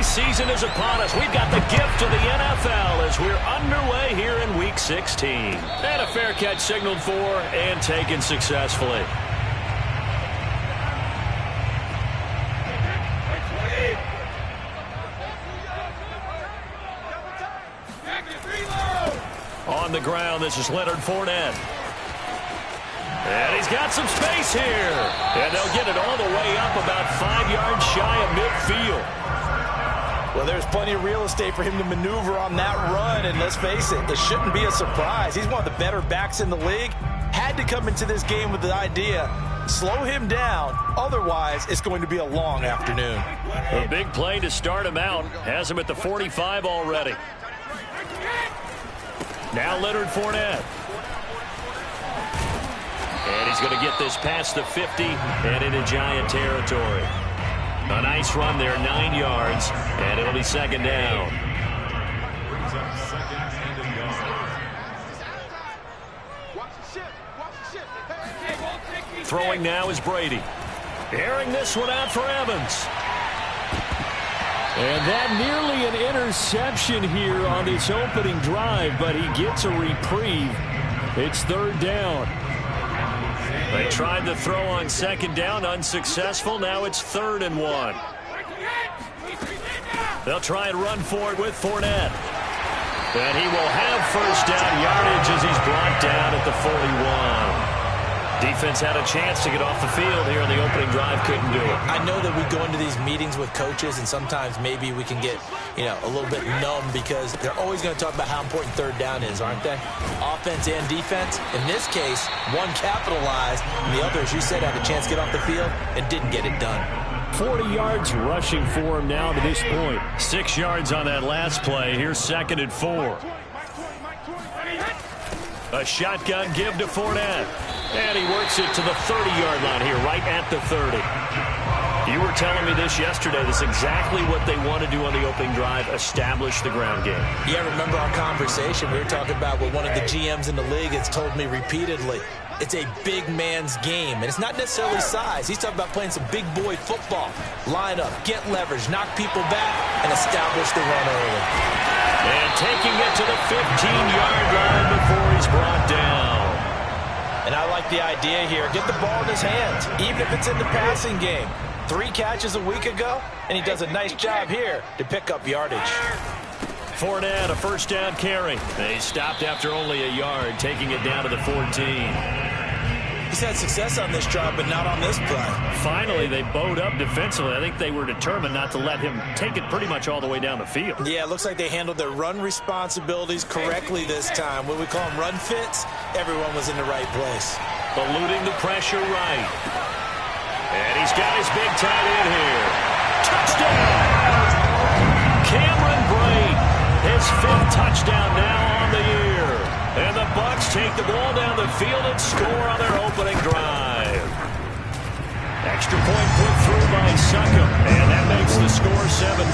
season is upon us. We've got the gift of the NFL as we're underway here in Week 16. And a fair catch signaled for and taken successfully. On the ground, this is Leonard Fournette. And he's got some space here. And they'll get it all the way up about 5 yards shy of midfield. Well, there's plenty of real estate for him to maneuver on that run. And let's face it, it shouldn't be a surprise. He's one of the better backs in the league. Had to come into this game with the idea, slow him down. Otherwise, it's going to be a long afternoon. A big play to start him out. Has him at the 45 already. Now Leonard Fournette. And he's going to get this past the 50 and into Giant territory. A nice run there, 9 yards, and it'll be second down. Throwing now is Brady. Airing this one out for Evans. And that nearly an interception here on this opening drive, but he gets a reprieve. It's third down. They tried to throw on second down, unsuccessful. Now it's 3rd and 1. They'll try and run for it with Fournette. And he will have first down yardage as he's brought down at the 41. Defense had a chance to get off the field here in the opening drive, couldn't do it. I know that we go into these meetings with coaches, and sometimes maybe we can get, a little bit numb because they're always going to talk about how important third down is, aren't they? Offense and defense. In this case, one capitalized, and the other, as you said, had a chance to get off the field and didn't get it done. 40 yards rushing for him now to this point. 6 yards on that last play. Here's 2nd and 4. A shotgun give to Fournette. And he works it to the 30-yard line here, right at the 30. You were telling me this yesterday. This is exactly what they want to do on the opening drive, establish the ground game. Yeah, remember our conversation. We were talking about what one of the GMs in the league has told me repeatedly. It's a big man's game, and it's not necessarily size. He's talking about playing some big boy football. Line up, get leverage, knock people back, and establish the run early. And taking it to the 15-yard line before he's brought down. And I like the idea here. Get the ball in his hands, even if it's in the passing game. 3 catches a week ago, and he does a nice job here to pick up yardage. Fournette, a first down carry. They stopped after only a yard, taking it down to the 14. He's had success on this drive, but not on this play. Finally, they bowed up defensively. I think they were determined not to let him take it pretty much all the way down the field. Yeah, it looks like they handled their run responsibilities correctly this time. When we call them run fits, everyone was in the right place. Eluding the pressure right. And he's got his big tight end here. Touchdown! Cameron Brate, his 5th touchdown now on the year. And the Bucs take the ball down the field and score on their opening drive. Extra point put through by Succop, and that makes the score 7-0.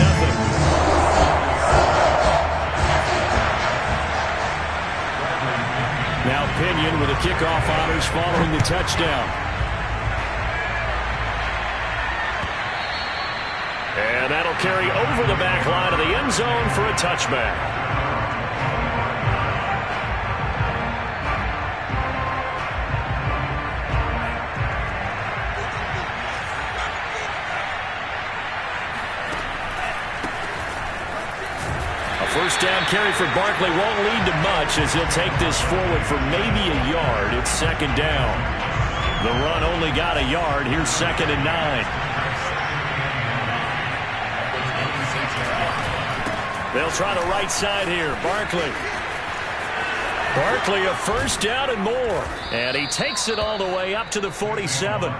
Now Pinion with the kickoff honors following the touchdown. And that'll carry over the back line of the end zone for a touchback. First down carry for Barkley won't lead to much as he'll take this forward for maybe a yard. It's 2nd down. The run only got a yard. Here's 2nd and 9. They'll try the right side here. Barkley. Barkley a first down and more. And he takes it all the way up to the 47.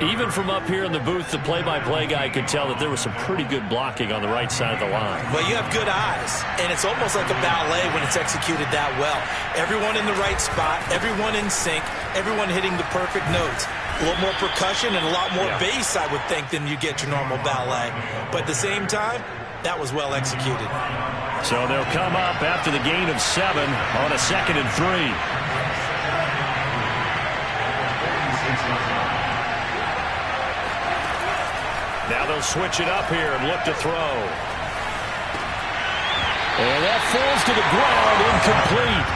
Even from up here in the booth, the play-by-play guy could tell that there was some pretty good blocking on the right side of the line. Well, you have good eyes, and it's almost like a ballet when it's executed that well. Everyone in the right spot, everyone in sync, everyone hitting the perfect notes. A little more percussion and a lot more bass, I would think, than you get your normal ballet. But at the same time, that was well executed. So they'll come up after the gain of 7 on a 2nd and 3. Now they'll switch it up here and look to throw. And that falls to the ground, incomplete.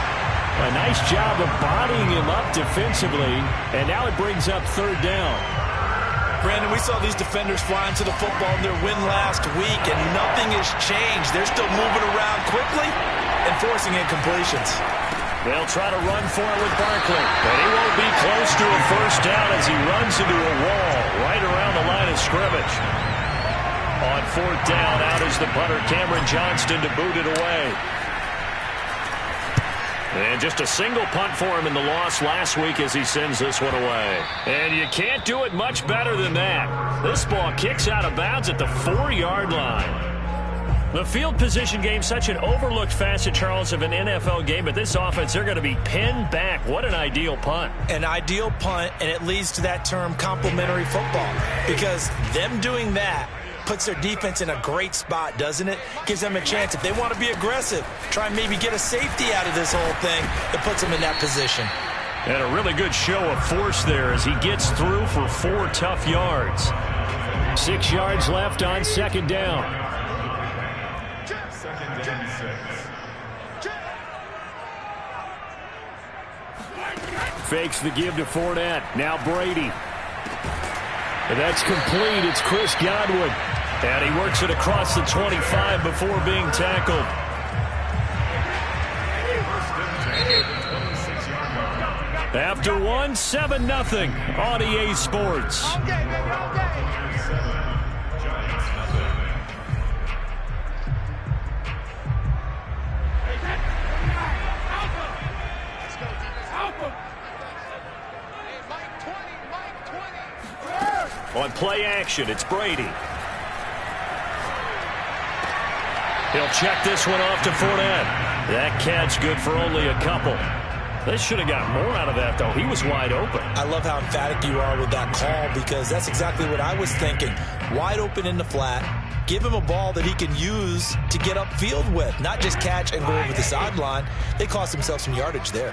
A nice job of bodying him up defensively, and now it brings up third down. Brandon, we saw these defenders flying to the football in their win last week, and nothing has changed. They're still moving around quickly and forcing incompletions. They'll try to run for it with Barkley, but he won't be close to a first down as he runs into a wall right around the line of scrimmage. On fourth down, out is the punter, Cameron Johnston, to boot it away. And just a single punt for him in the loss last week as he sends this one away. And you can't do it much better than that. This ball kicks out of bounds at the 4-yard line. The field position game, such an overlooked facet, Charles, of an NFL game, but this offense, they're going to be pinned back. What an ideal punt. An ideal punt, and it leads to that term complementary football, because them doing that puts their defense in a great spot, doesn't it? Gives them a chance. If they want to be aggressive, try and maybe get a safety out of this whole thing, it puts them in that position. And a really good show of force there as he gets through for 4 tough yards. 6 yards left on second down. Fakes the give to Fournette. Now Brady. And that's complete. It's Chris Godwin. And he works it across the 25 before being tackled. After one, 7-0 on EA Sports. On play action, it's Brady. He'll check this one off to Fournette. That catch good for only a couple. They should have got more out of that, though. He was wide open. I love how emphatic you are with that call, because that's exactly what I was thinking. Wide open in the flat. Give him a ball that he can use to get upfield with, not just catch and go over the sideline. They cost themselves some yardage there.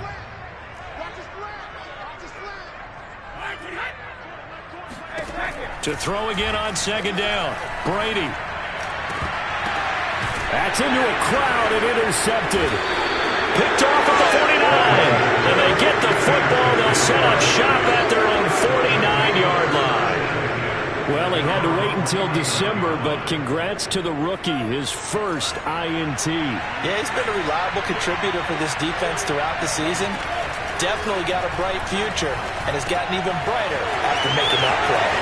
To throw again on second down. Brady. That's into a crowd and intercepted. Picked off at the 49. And they get the football. They'll set up shop at their own 49-yard line. Well, he had to wait until December, but congrats to the rookie, his first INT. Yeah, he's been a reliable contributor for this defense throughout the season. Definitely got a bright future, and has gotten even brighter after making that play.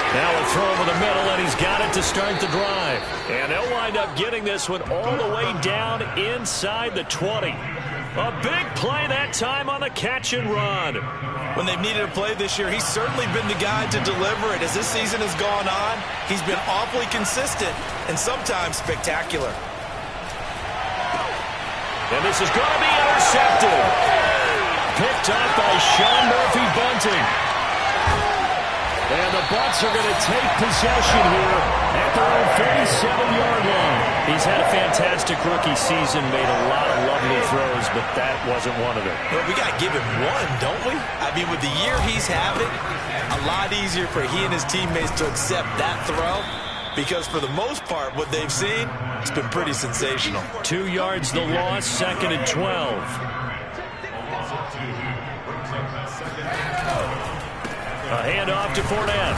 Now a throw over the middle, and he's got it to start the drive. And they'll wind up getting this one all the way down inside the 20. A big play that time on the catch and run. When they've needed a play this year, he's certainly been the guy to deliver it. As this season has gone on, he's been awfully consistent and sometimes spectacular. And this is going to be intercepted. Picked up by Sean Murphy-Bunting. And the Bucs are going to take possession here at their own 47-yard line. He's had a fantastic rookie season, made a lot of lovely throws, but that wasn't one of them. Well, we got to give him one, don't we? I mean, with the year he's having, a lot easier for he and his teammates to accept that throw, because for the most part, what they've seen, it's been pretty sensational. 2 yards the loss, second and 12. A handoff to Fournette.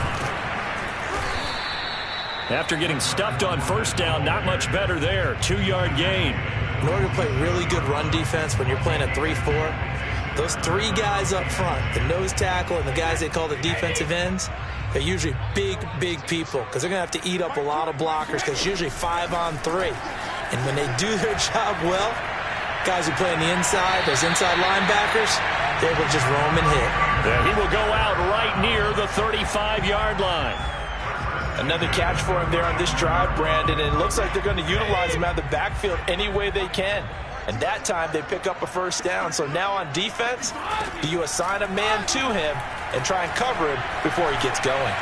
After getting stuffed on first down, not much better there. 2-yard gain. In order to play really good run defense when you're playing a 3-4, those 3 guys up front, the nose tackle and the guys they call the defensive ends, they're usually big, big people, because they're going to have to eat up a lot of blockers, because it's usually 5-on-3. And when they do their job well, guys who play on the inside, those inside linebackers, they're able to just roam and hit. Yeah, he will go out right near the 35-yard line. Another catch for him there on this drive, Brandon, and it looks like they're going to utilize him out of the backfield any way they can. And that time they pick up a first down. So now on defense, do you assign a man to him and try and cover him before he gets going?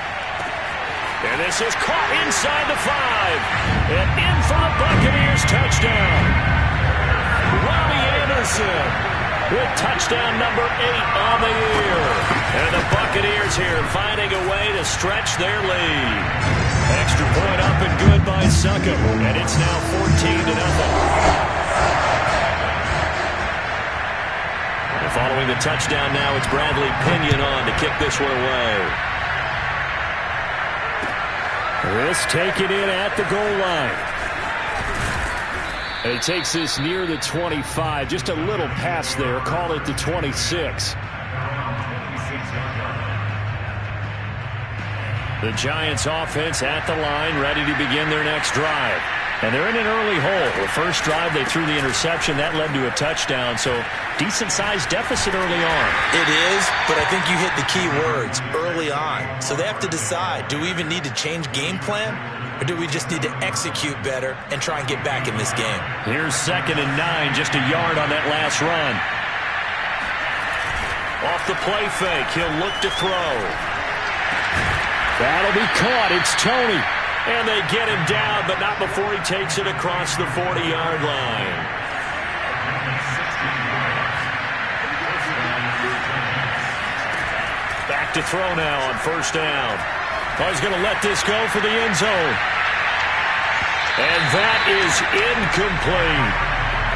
And this is caught inside the 5. And in for the Buccaneers touchdown. Robbie Anderson with touchdown number 8 on the year. And the Buccaneers here finding a way to stretch their lead. Extra point up and good by Suckup. And it's now 14-0. Following the touchdown now, it's Bradley Pinion on to kick this one away. This taken in at the goal line. And he takes this near the 25. Just a little pass there. Call it the 26. The Giants offense at the line, ready to begin their next drive. And they're in an early hole. The first drive, they threw the interception. That led to a touchdown, so decent-sized deficit early on. It is, but I think you hit the key words, early on. So they have to decide, do we even need to change game plan, or do we just need to execute better and try and get back in this game? Here's 2nd and 9, just a yard on that last run. Off the play fake, he'll look to throw. That'll be caught. It's Tony. And they get him down, but not before he takes it across the 40-yard line. Back to throw now on 1st down. Oh, he's going to let this go for the end zone. And that is incomplete.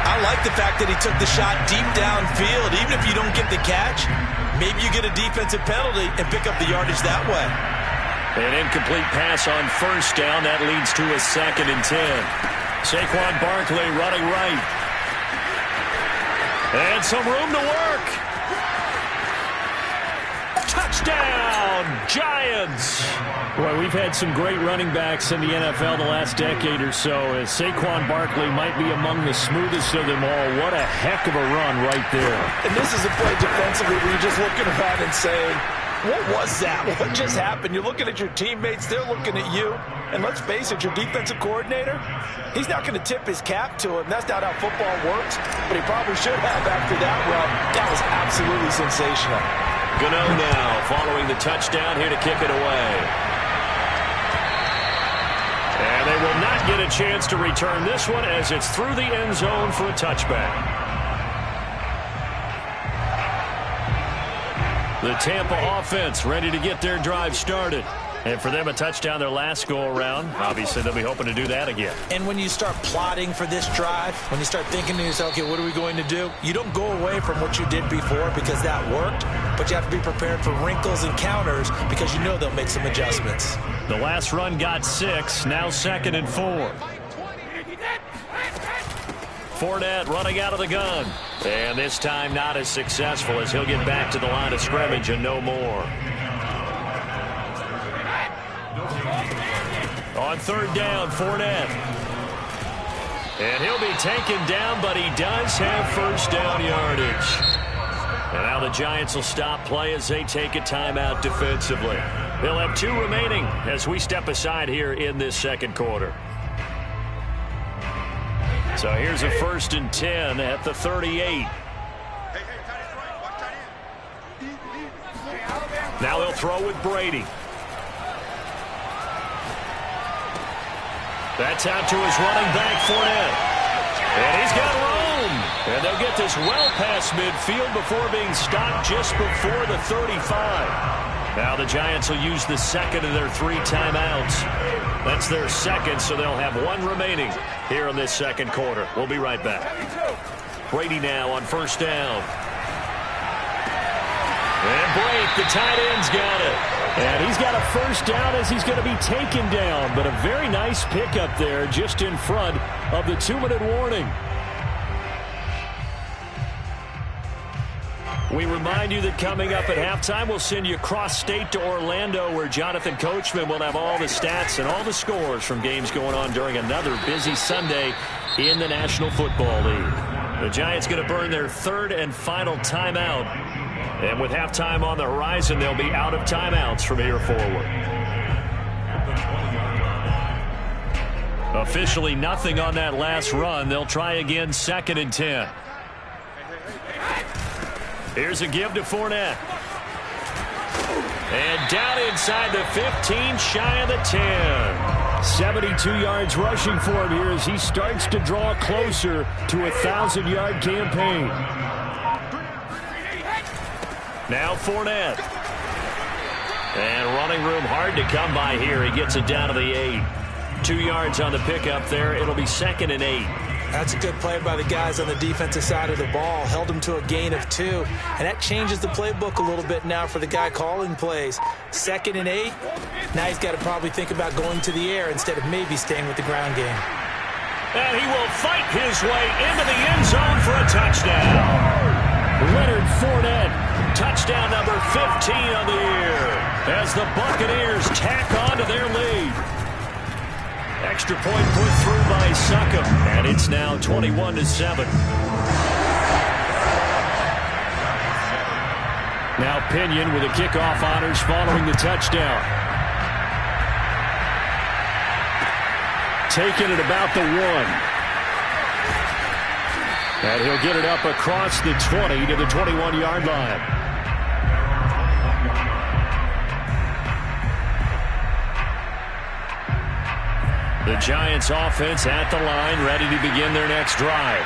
I like the fact that he took the shot deep downfield. Even if you don't get the catch, maybe you get a defensive penalty and pick up the yardage that way. An incomplete pass on 1st down. That leads to a 2nd and 10. Saquon Barkley running right. And some room to work. Touchdown, Giants. Boy, we've had some great running backs in the NFL the last decade or so. As Saquon Barkley might be among the smoothest of them all. What a heck of a run right there. And this is a play defensively where you're just looking around and saying, what was that? What just happened? You're looking at your teammates. They're looking at you. And let's face it, your defensive coordinator, he's not going to tip his cap to him. That's not how football works. But he probably should have after that run. That was absolutely sensational. Gano now following the touchdown here to kick it away. And they will not get a chance to return this one as it's through the end zone for a touchback. The Tampa offense ready to get their drive started. And for them, a touchdown their last go-around. Obviously, they'll be hoping to do that again. And when you start plotting for this drive, when you start thinking to yourself, okay, what are we going to do? You don't go away from what you did before because that worked, but you have to be prepared for wrinkles and counters because you know they'll make some adjustments. The last run got 6, now 2nd and 4. Fournette running out of the gun. And this time not as successful as he'll get back to the line of scrimmage and no more. On 3rd down, Fournette. And he'll be taken down, but he does have 1st down yardage. And now the Giants will stop play as they take a timeout defensively. They'll have 2 remaining as we step aside here in this 2nd quarter. So here's a 1st and 10 at the 38. Now they'll throw with Brady. That's out to his running back, Fournette. And he's got room. And they'll get this well past midfield before being stopped just before the 35. Now the Giants will use the 2nd of their 3 timeouts. That's their 2nd, so they'll have 1 remaining here in this 2nd quarter. We'll be right back. Brady now on 1st down. And Blake, the tight end's got it. And he's got a 1st down as he's going to be taken down. But a very nice pickup there just in front of the 2-minute warning. We remind you that coming up at halftime, we'll send you cross-state to Orlando, where Jonathan Coachman will have all the stats and all the scores from games going on during another busy Sunday in the National Football League. The Giants going to burn their 3rd and final timeout. And with halftime on the horizon, they'll be out of timeouts from here forward. Officially nothing on that last run. They'll try again, 2nd and 10. Here's a give to Fournette. And down inside the 15, shy of the 10. 72 yards rushing for him here as he starts to draw closer to a 1,000-yard campaign. Now Fournette. And running room hard to come by here. He gets it down to the 8. 2 yards on the pickup there. It'll be 2nd and 8. That's a good play by the guys on the defensive side of the ball. Held him to a gain of 2. And that changes the playbook a little bit now for the guy calling plays. 2nd and 8. Now he's got to probably think about going to the air instead of maybe staying with the ground game. And he will fight his way into the end zone for a touchdown. Leonard Fournette, touchdown number 15 on the year, as the Buccaneers tack on to their lead. Extra point put through by Succop, and it's now 21-7. Now Pinion with the kickoff honors following the touchdown. Taking it about the 1. And he'll get it up across the 20 to the 21-yard line. The Giants offense at the line, ready to begin their next drive.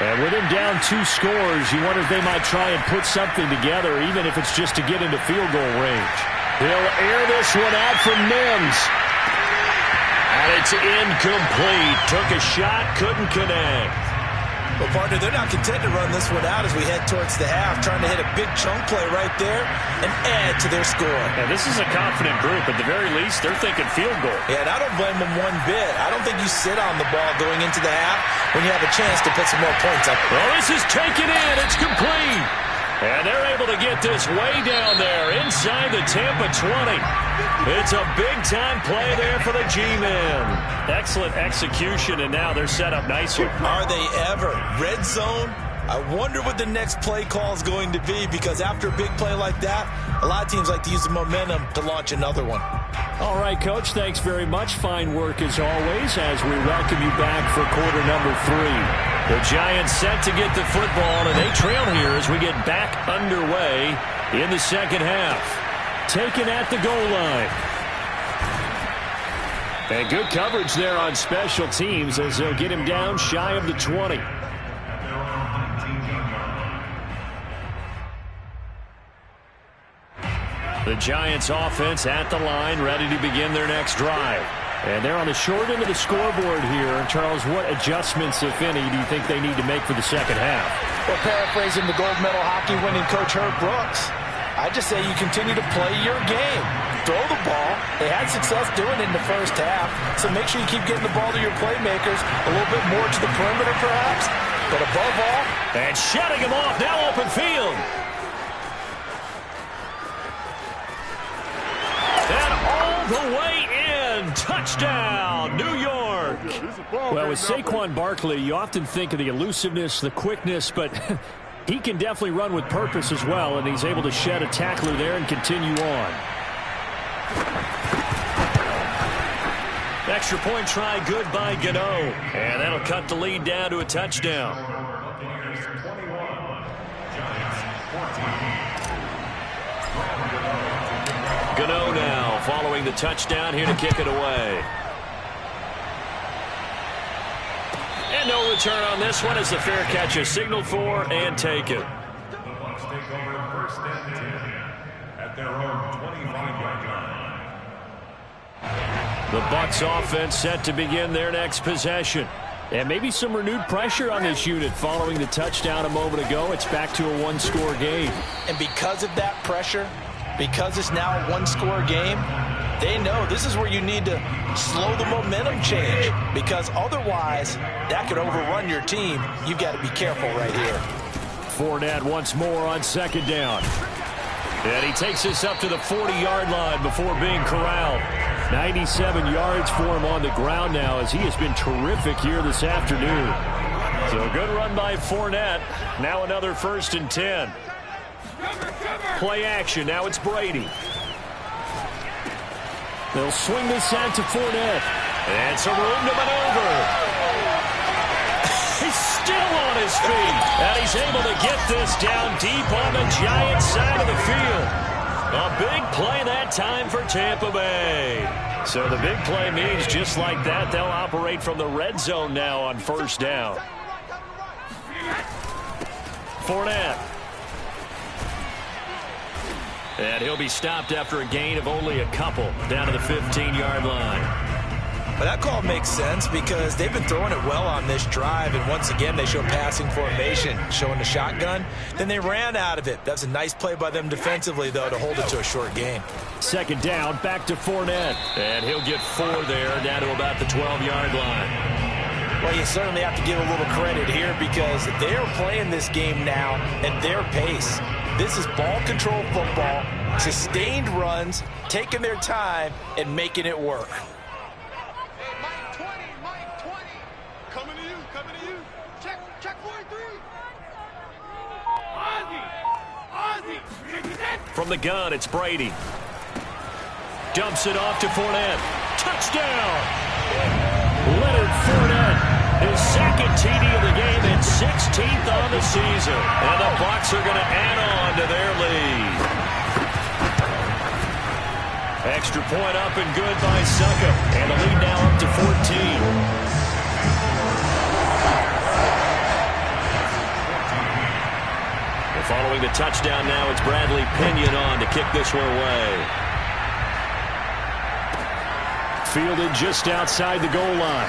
And with him down 2 scores, you wonder if they might try and put something together, even if it's just to get into field goal range. He'll air this one out from Mims. And it's incomplete. Took a shot, couldn't connect. Well, partner, they're not content to run this one out as we head towards the half, trying to hit a big chunk play right there and add to their score. And this is a confident group. At the very least, they're thinking field goal. Yeah, and I don't blame them one bit. I don't think you sit on the ball going into the half when you have a chance to put some more points up. Well, this is taken in. It's complete. And they're able to get this way down there inside the Tampa 20. It's a big-time play there for the G-Men. Excellent execution, and now they're set up nicely. Are they ever? Red zone? I wonder what the next play call is going to be, because after a big play like that, a lot of teams like to use the momentum to launch another one. All right, Coach, thanks very much. Fine work as always as we welcome you back for quarter number 3. The Giants set to get the football, and they trail here as we get back underway in the second half. Taken at the goal line. And good coverage there on special teams as they'll get him down shy of the 20. The Giants offense at the line, ready to begin their next drive. And they're on the short end of the scoreboard here. Charles, what adjustments, if any, do you think they need to make for the second half? Well, paraphrasing the gold medal hockey winning coach Herb Brooks, I just say you continue to play your game. Throw the ball. They had success doing it in the first half, so make sure you keep getting the ball to your playmakers, a little bit more to the perimeter perhaps, but above all. And shutting him off, now open field. And all the way in, touchdown, New York. Well, with Saquon Barkley, you often think of the elusiveness, the quickness, but he can definitely run with purpose as well, and he's able to shed a tackler there and continue on. Extra point try good by Gano. And that'll cut the lead down to a touchdown. Gano now following the touchdown here to kick it away. And no return on this one as the fair catch is signaled for and taken. Bucs take over first and 10 at their own 25-yard line. The Bucs offense set to begin their next possession. And maybe some renewed pressure on this unit following the touchdown a moment ago. It's back to a one-score game. And because of that pressure, because it's now a one-score game, they know this is where you need to slow the momentum change, because otherwise that could overrun your team. You've got to be careful right here. Fournette once more on second down. And he takes this up to the 40-yard line before being corralled. 97 yards for him on the ground now, as he has been terrific here this afternoon. So a good run by Fournette. Now another 1st and 10. Play action. Now it's Brady. They'll swing this out to Fournette. And some room to maneuver. He's still on his feet. And he's able to get this down deep on the Giants side of the field. A big play that time for Tampa Bay. So the big play means just like that, they'll operate from the red zone now on 1st down. Fournette. And he'll be stopped after a gain of only a couple down to the 15-yard line. But that call makes sense because they've been throwing it well on this drive, and once again they show passing formation, showing the shotgun. Then they ran out of it. That's a nice play by them defensively, though, to hold it to a short gain. Second down, back to Fournette. And he'll get 4 there, down to about the 12-yard line. Well, you certainly have to give a little credit here because they are playing this game now at their pace. This is ball control football, sustained runs, taking their time, and making it work. From the gun, it's Brady. Dumps it off to Fournette. Touchdown! Leonard Fournette, his second TD of the game and 16th on the season. And the Bucs are going to add on to their lead. Extra point up and good by Suckup. And the lead now up to 14. Following the touchdown now, it's Bradley Pinion on to kick this one away. Fielded just outside the goal line.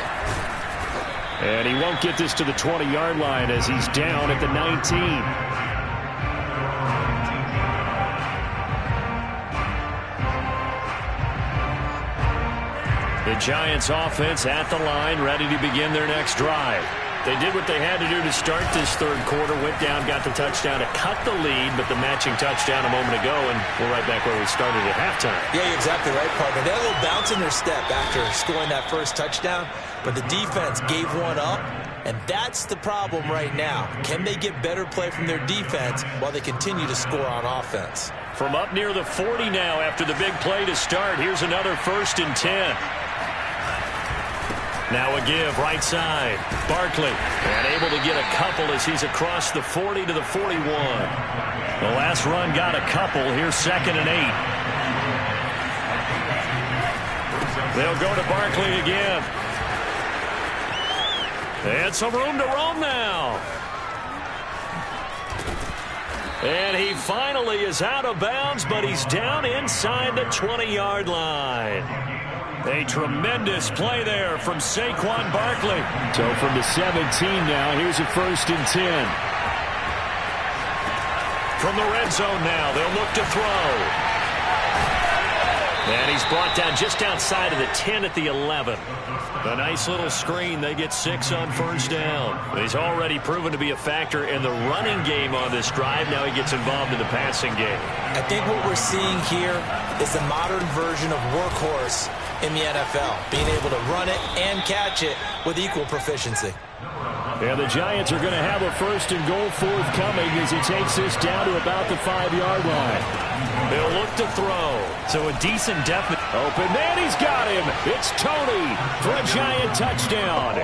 And he won't get this to the 20-yard line as he's down at the 19. The Giants offense at the line, ready to begin their next drive. They did what they had to do to start this third quarter, went down, got the touchdown to cut the lead, but the matching touchdown a moment ago, and we're right back where we started at halftime. Yeah, you're exactly right, partner. They had a little bounce in their step after scoring that first touchdown, but the defense gave one up, and that's the problem right now. Can they get better play from their defense while they continue to score on offense? From up near the 40 now after the big play to start, here's another 1st and 10. Now a give, right side. Barkley, and able to get a couple as he's across the 40 to the 41. The last run got a couple. Here's 2nd and 8. They'll go to Barkley again. And some room to roam now. And he finally is out of bounds, but he's down inside the 20-yard line. A tremendous play there from Saquon Barkley. So from the 17 now, here's a 1st and 10. From the red zone now, they'll look to throw. And he's brought down just outside of the 10 at the 11. A nice little screen. They get 6 on 1st down. He's already proven to be a factor in the running game on this drive. Now he gets involved in the passing game. I think what we're seeing here is the modern version of workhorse in the NFL, being able to run it and catch it with equal proficiency. And the Giants are going to have a 1st and goal forthcoming as he takes this down to about the 5-yard line. They'll look to throw. So a decent depth. Open man, he's got him. It's Toney for a Giant touchdown.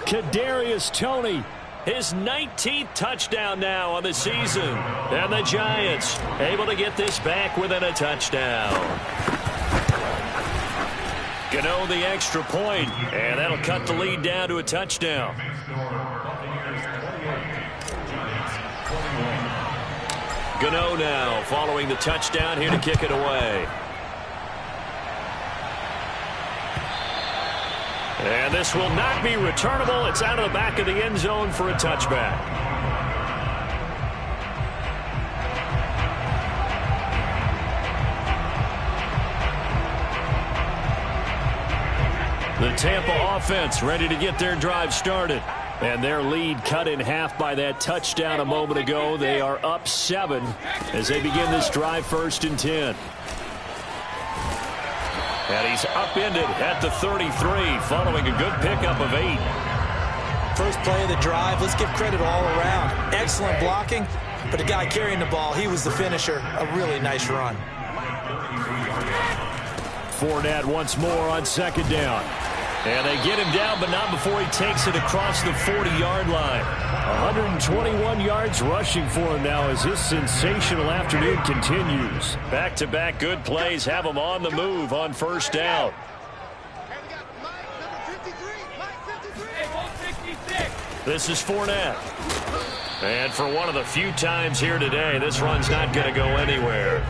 Kadarius Toney, his 19th touchdown now on the season. And the Giants able to get this back within a touchdown. Gano the extra point, and that'll cut the lead down to a touchdown. Gano now following the touchdown here to kick it away. And this will not be returnable. It's out of the back of the end zone for a touchback. The Tampa offense ready to get their drive started. And their lead cut in half by that touchdown a moment ago. They are up 7 as they begin this drive 1st and 10. And he's upended at the 33 following a good pickup of 8. First play of the drive, let's give credit all around. Excellent blocking, but the guy carrying the ball, he was the finisher. A really nice run. Fournette once more on 2nd down. And they get him down, but not before he takes it across the 40-yard line. 121 yards rushing for him now as his sensational afternoon continues. Back-to-back good plays have him on the move on 1st down. This is Fournette. And for one of the few times here today, this run's not going to go anywhere.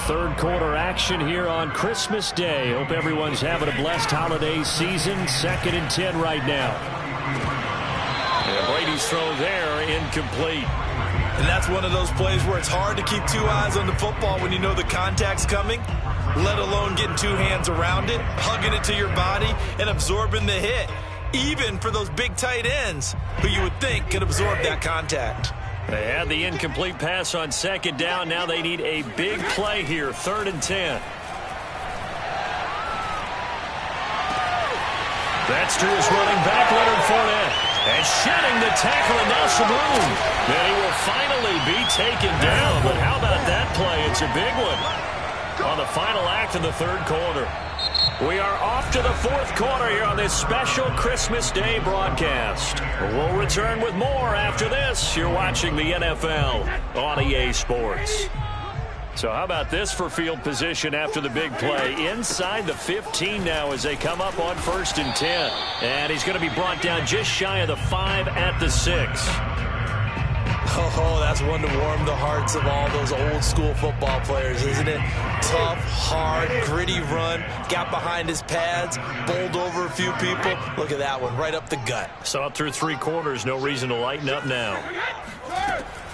Third quarter action here on Christmas Day. Hope everyone's having a blessed holiday season. 2nd and 10 right now. And Brady's throw there, incomplete. And that's one of those plays where it's hard to keep 2 eyes on the football when you know the contact's coming, let alone getting 2 hands around it, hugging it to your body, and absorbing the hit. Even for those big tight ends who you would think could absorb that contact. They had the incomplete pass on 2nd down. Now they need a big play here, 3rd and 10. That's to his running back, Leonard Fournette. And shedding the tackle, and now some room. And he will finally be taken down. But how about that play? It's a big one on the final act of the 3rd quarter. We are off to the 4th quarter here on this special Christmas Day broadcast. We'll return with more after this. You're watching the NFL on EA Sports. So how about this for field position after the big play? Inside the 15 now as they come up on 1st and 10. And he's going to be brought down just shy of the 5 at the 6. Oh, that's one to warm the hearts of all those old school football players, isn't it? Tough, hard, gritty run, got behind his pads, bowled over a few people. Look at that one, right up the gut. Saw it through 3 quarters, no reason to lighten up now.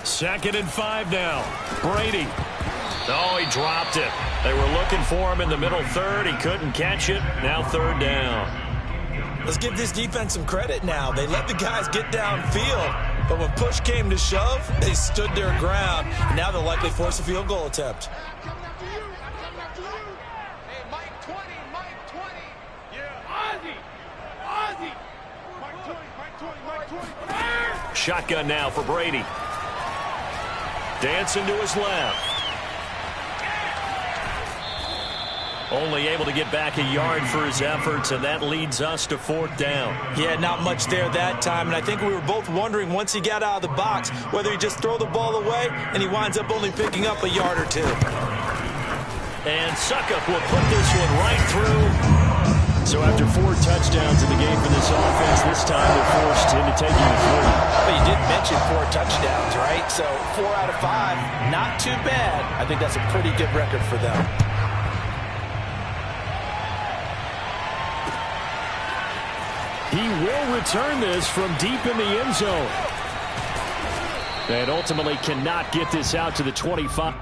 2nd and 5 now. Brady. Oh, he dropped it. They were looking for him in the middle 3rd. He couldn't catch it. Now 3rd down. Let's give this defense some credit now. They let the guys get downfield, but when push came to shove, they stood their ground. And now they'll likely force a field goal attempt. Hey, Mike 20, Mike 20. Yeah, Ozzy. Mike 20. Shotgun now for Brady. Dancing to his left. Only able to get back a yard for his efforts, and that leads us to 4th down. Yeah, not much there that time, and I think we were both wondering once he got out of the box whether he just throw the ball away, and he winds up only picking up a yard or 2. And Suckup will put this one right through. So after 4 touchdowns in the game for this offense, this time they're forced into taking the 3. But you did mention 4 touchdowns, right? So 4 out of 5, not too bad. I think that's a pretty good record for them. He will return this from deep in the end zone. And ultimately cannot get this out to the 25.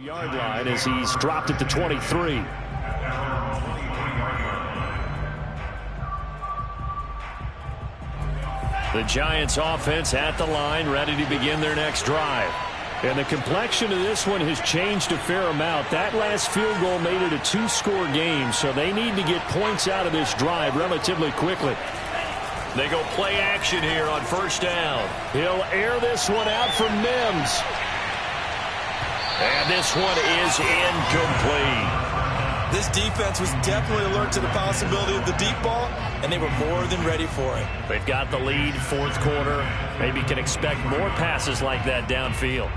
Yard line as he's dropped at the 23. The Giants offense at the line, ready to begin their next drive. And the complexion of this one has changed a fair amount. That last field goal made it a 2-score game, so they need to get points out of this drive relatively quickly. They go play action here on 1st down. He'll air this one out from Mims. And this one is incomplete. This defense was definitely alert to the possibility of the deep ball, and they were more than ready for it. They've got the lead, 4th quarter. Maybe can expect more passes like that downfield.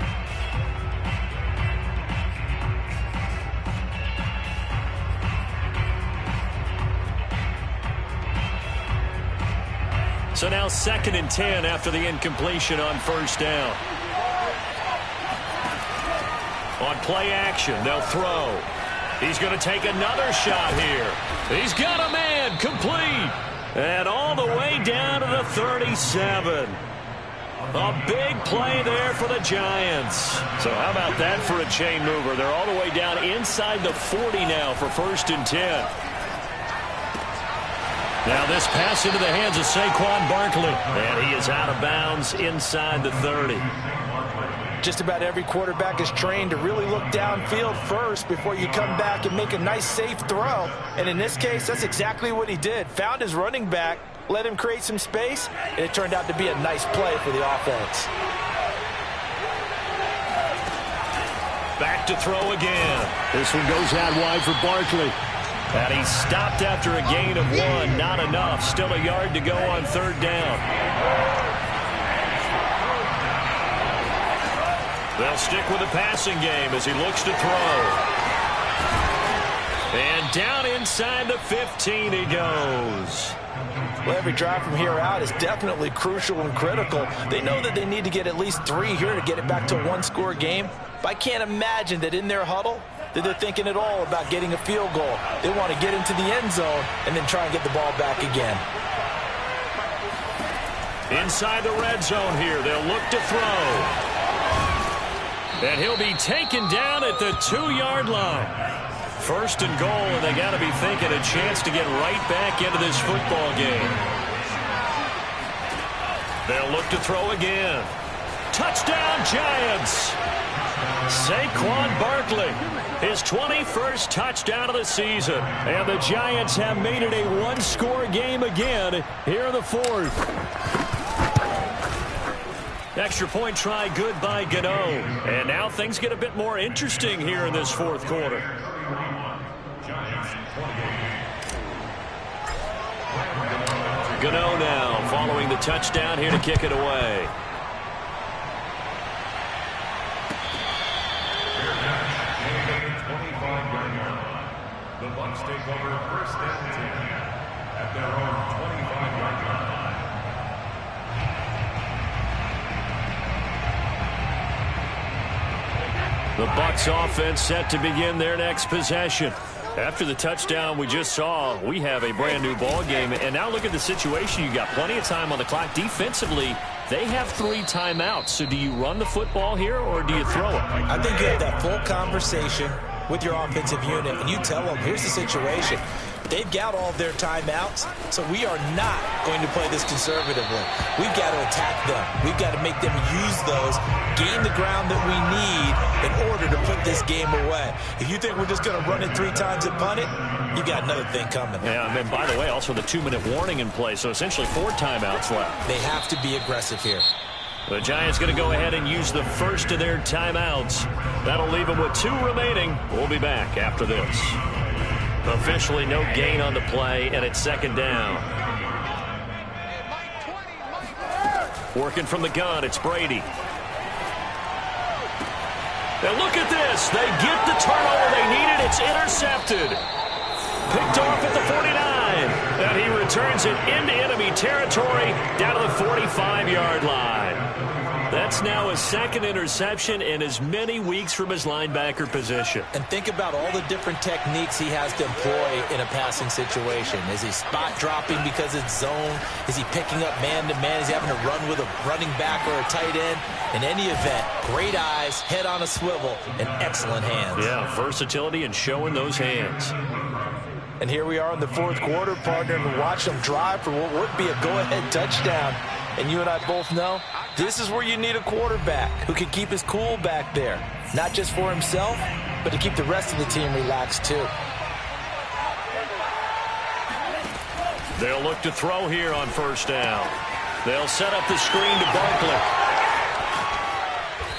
So now 2nd and 10 after the incompletion on 1st down. On play action, they'll throw. He's going to take another shot here. He's got a man, complete. And all the way down to the 37. A big play there for the Giants. So how about that for a chain mover? They're all the way down inside the 40 now for 1st and 10. Now this pass into the hands of Saquon Barkley. And he is out of bounds inside the 30. Just about every quarterback is trained to really look downfield first before you come back and make a nice, safe throw. And in this case, that's exactly what he did. Found his running back, let him create some space, and it turned out to be a nice play for the offense. Back to throw again. This one goes out wide for Barkley. And he stopped after a gain of 1. Not enough. Still a yard to go on 3rd down. They'll stick with the passing game as he looks to throw. And down inside the 15 he goes. Well, every drive from here out is definitely crucial and critical. They know that they need to get at least 3 here to get it back to a 1-score game. But I can't imagine that in their huddle that they're thinking at all about getting a field goal. They want to get into the end zone and then try and get the ball back again. Inside the red zone here, they'll look to throw. And he'll be taken down at the 2-yard line. 1st and goal, and they got to be thinking a chance to get right back into this football game. They'll look to throw again. Touchdown, Giants! Saquon Barkley, his 21st touchdown of the season. And the Giants have made it a 1-score game again here in the 4th. Extra point try good by Gano. And now things get a bit more interesting here in this 4th quarter. Gano now following the touchdown here to kick it away. The Bucs take over 1st and 10 at their own 25-yard line. The Bucs offense set to begin their next possession. After the touchdown we just saw, we have a brand new ball game. And now look at the situation. You got plenty of time on the clock. Defensively, they have 3 timeouts. So do you run the football here or do you throw it? I think you have that full conversation with your offensive unit, and you tell them, here's the situation. They've got all of their timeouts, so we are not going to play this conservatively. We've got to attack them. We've got to make them use those, gain the ground that we need in order to put this game away. If you think we're just going to run it 3 times and punt it, you got another thing coming. Yeah, and by the way, also the 2-minute warning in play, so essentially 4 timeouts left. They have to be aggressive here. The Giants going to go ahead and use the first of their timeouts. That'll leave them with 2 remaining. We'll be back after this. Officially no gain on the play, and it's 2nd down. Working from the gun, it's Brady. Now look at this. They get the turnover they needed. It's intercepted. Picked off at the 49. And he returns it into enemy territory down to the 45-yard line. That's now his 2nd interception in as many weeks from his linebacker position. And think about all the different techniques he has to employ in a passing situation. Is he spot dropping because it's zone? Is he picking up man-to-man? Is he having to run with a running back or a tight end? In any event, great eyes, head on a swivel, and excellent hands. Yeah, versatility and showing those hands. And here we are in the 4th quarter, partner, and watch them drive for what would be a go-ahead touchdown. And you and I both know this is where you need a quarterback who can keep his cool back there. Not just for himself, but to keep the rest of the team relaxed too. They'll look to throw here on 1st down. They'll set up the screen to Barkley.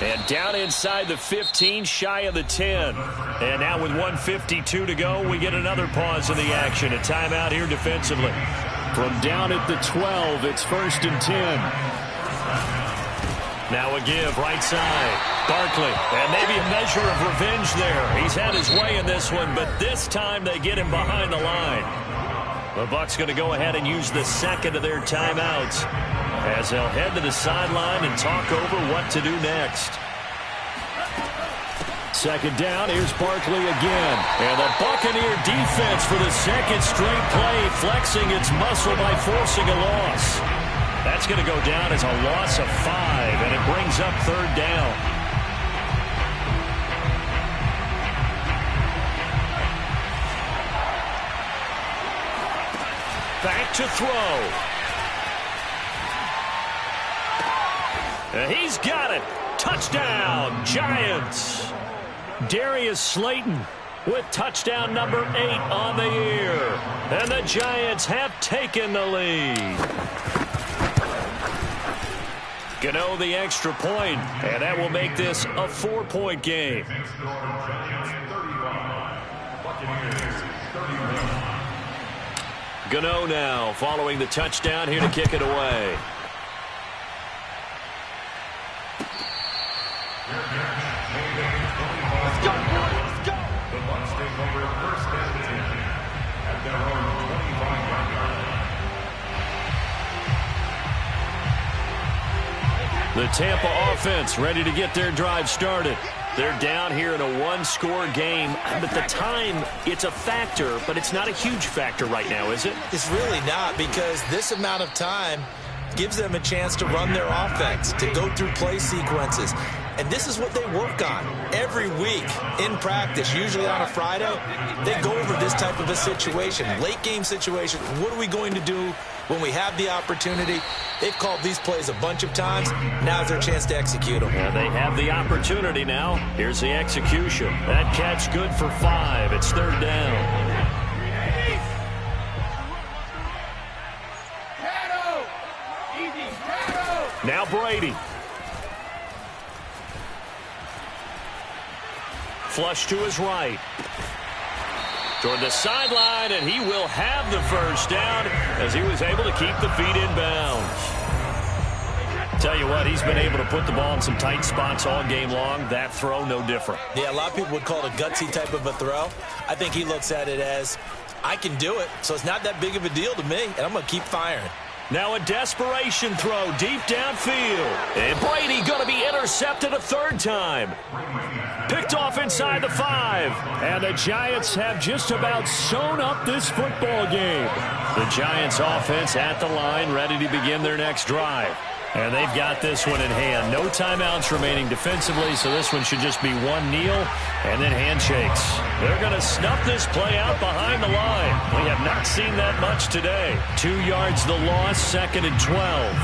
And down inside the 15, shy of the 10. And now with 1:52 to go, we get another pause in the action. A timeout here defensively. From down at the 12, it's 1st and 10. Now a give, right side. Barkley, and maybe a measure of revenge there. He's had his way in this one, but this time they get him behind the line. The Bucs going to go ahead and use the 2nd of their timeouts as they'll head to the sideline and talk over what to do next. Second down, here's Barkley again. And the Buccaneer defense for the second straight play, flexing its muscle by forcing a loss. That's going to go down as a loss of 5, and it brings up third down. Back to throw. And he's got it. Touchdown, Giants. Darius Slayton with touchdown number 8 on the year. And the Giants have taken the lead. Gano the extra point, and that will make this a 4-point game. Gano now following the touchdown here to kick it away. Let's go, boys. Let's go. The Bucs take over first and 10 at their own 25-yard line. The Tampa offense ready to get their drive started. They're down here in a one-score game, but the time, it's a factor, but it's not a huge factor right now, is it? It's really not, because this amount of time gives them a chance to run their offense, to go through play sequences. And this is what they work on every week in practice, usually on a Friday. They go over this type of a situation, late game situation. What are we going to do when we have the opportunity? They've called these plays a bunch of times. Now's their chance to execute them. Yeah, they have the opportunity now. Here's the execution. That catch good for 5. It's third down. Now Brady. Flush to his right. Toward the sideline, and he will have the first down as he was able to keep the feet in bounds. Tell you what, he's been able to put the ball in some tight spots all game long. That throw, no different. Yeah, a lot of people would call it a gutsy type of a throw. I think he looks at it as, I can do it, so it's not that big of a deal to me, and I'm going to keep firing. Now a desperation throw deep downfield. And Brady going to be intercepted a third time. Picked off inside the 5. And the Giants have just about sewn up this football game. The Giants offense at the line, ready to begin their next drive. And they've got this one in hand. No timeouts remaining defensively, so this one should just be one kneel and then handshakes. They're going to snuff this play out behind the line. We have not seen that much today. 2 yards the loss, second and 12.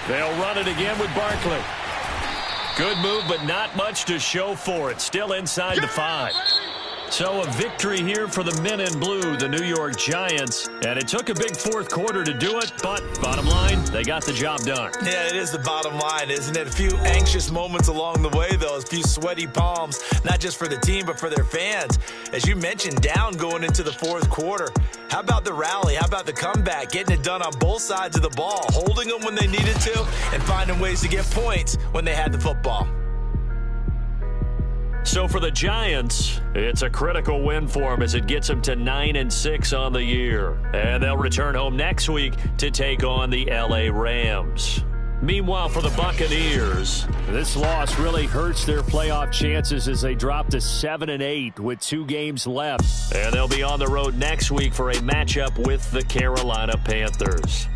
They'll run it again with Barkley. Good move, but not much to show for it. Still inside the 5. So a victory here for the men in blue, the New York Giants. And it took a big fourth quarter to do it, but bottom line, they got the job done. Yeah, it is the bottom line, isn't it? A few anxious moments along the way, though. A few sweaty palms, not just for the team, but for their fans. As you mentioned, down going into the fourth quarter. How about the rally? How about the comeback? Getting it done on both sides of the ball, holding them when they needed to, and finding ways to get points when they had the football. So for the Giants, it's a critical win for them as it gets them to 9-6 on the year. And they'll return home next week to take on the LA Rams. Meanwhile, for the Buccaneers, this loss really hurts their playoff chances as they drop to 7-8 with 2 games left. And they'll be on the road next week for a matchup with the Carolina Panthers.